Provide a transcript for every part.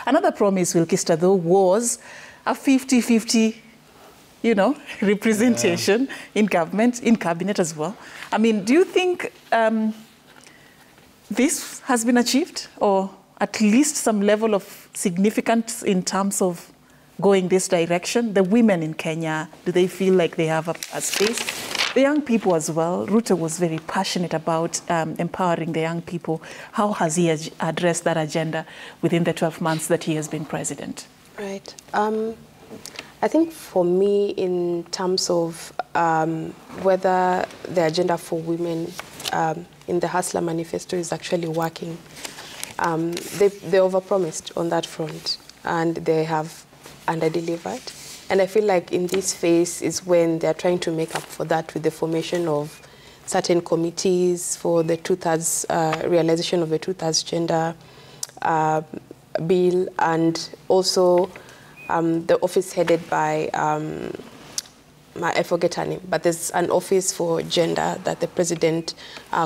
Another promise, Wilkister, though, was a 50-50, representation in government, in cabinet as well. I mean, do you think this has been achieved, or at least some level of significance in terms of going this direction? The women in Kenya, do they feel like they have a space? The young people as well. Ruto was very passionate about empowering the young people. How has he addressed that agenda within the 12 months that he has been president? Right. I think for me, in terms of whether the agenda for women in the Hustler Manifesto is actually working, they overpromised on that front, and they have under-delivered. And I feel like in this phase is when they're trying to make up for that with the formation of certain committees for the two-thirds, realization of the two-thirds gender bill, and also the office headed by, I forget her name, but there's an office for gender that the president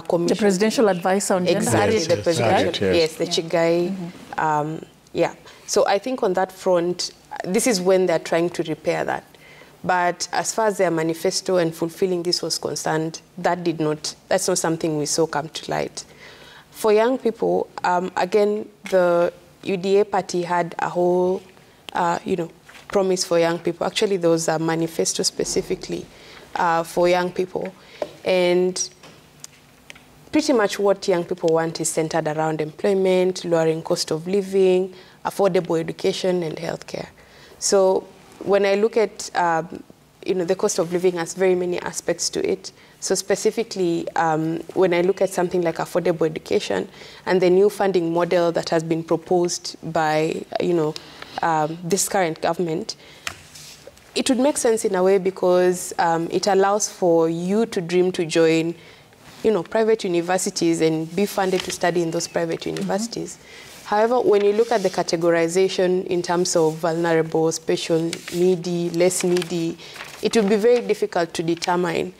commissioned. The presidential advisor on gender. Exactly, yes, the presidential, yes, the Chigai. Yeah, so I think on that front, this is when they're trying to repair that. But as far as their manifesto and fulfilling this was concerned, that's not something we saw come to light. For young people, again, the UDA party had a whole, promise for young people. Actually, there was a manifesto specifically for young people. And pretty much what young people want is centered around employment, lowering cost of living, affordable education, and healthcare. So when I look at, the cost of living has very many aspects to it. So specifically, when I look at something like affordable education and the new funding model that has been proposed by, this current government, it would make sense in a way because it allows for you to dream to join, private universities and be funded to study in those private universities. However, when you look at the categorization in terms of vulnerable, special, needy, less needy, it will be very difficult to determine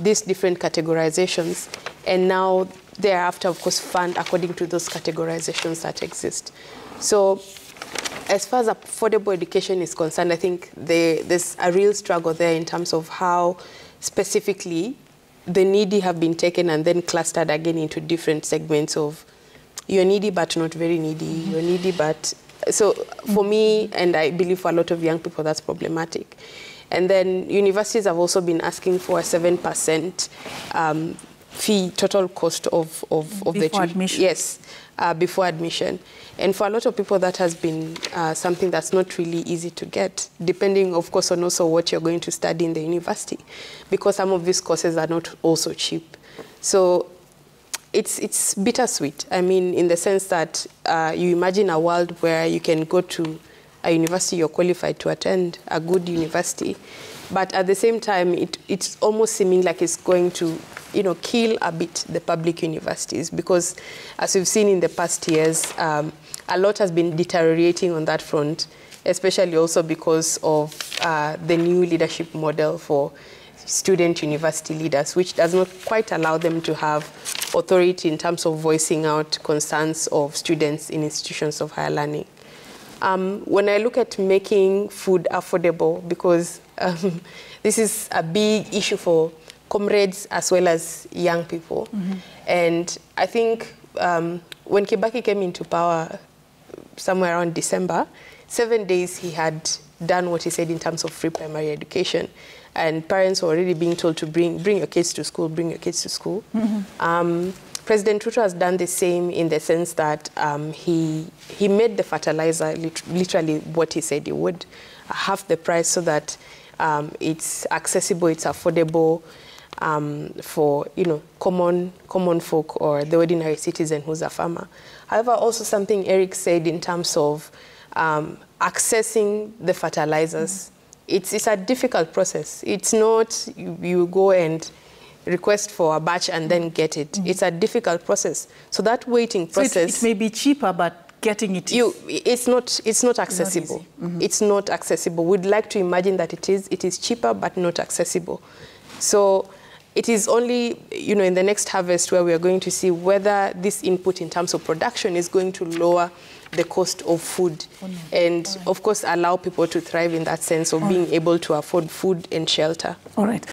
these different categorizations, and now thereafter, of course, fund according to those categorizations that exist. So as far as affordable education is concerned, I think there's a real struggle there in terms of how specifically the needy have been taken and then clustered again into different segments of you're needy but not very needy, you're needy but... So for me, and I believe for a lot of young people, that's problematic. And then universities have also been asking for a 7% fee, total cost of before admission. Yes, before admission. And for a lot of people, that has been something that's not really easy to get, depending, of course, on also what you're going to study in the university, because some of these courses are not also cheap. So it's bittersweet. I mean, in the sense that you imagine a world where you can go to a university you're qualified to attend, a good university, but at the same time, it's almost seeming like it's going to, kill a bit the public universities, because as we've seen in the past years, a lot has been deteriorating on that front, especially also because of the new leadership model for student university leaders, which does not quite allow them to have authority in terms of voicing out concerns of students in institutions of higher learning. When I look at making food affordable, because this is a big issue for comrades as well as young people. And I think when Kibaki came into power somewhere around December, 7 days he had done what he said in terms of free primary education. And parents were already being told to bring your kids to school, bring your kids to school. President Ruto has done the same in the sense that he made the fertilizer literally what he said he would, half the price, so that it's accessible, it's affordable for common folk or the ordinary citizen who's a farmer. However, also something Eric said in terms of accessing the fertilizers. It's a difficult process. It's not you go and request for a batch and then get it. It's a difficult process. So that waiting process... So it may be cheaper, but getting it... It's not accessible. It's not accessible. We'd like to imagine that it is cheaper, but not accessible. So it is only, in the next harvest where we are going to see whether this input in terms of production is going to lower the cost of food. Oh, no. And All right. of course, allow people to thrive in that sense of being able to afford food and shelter. All right.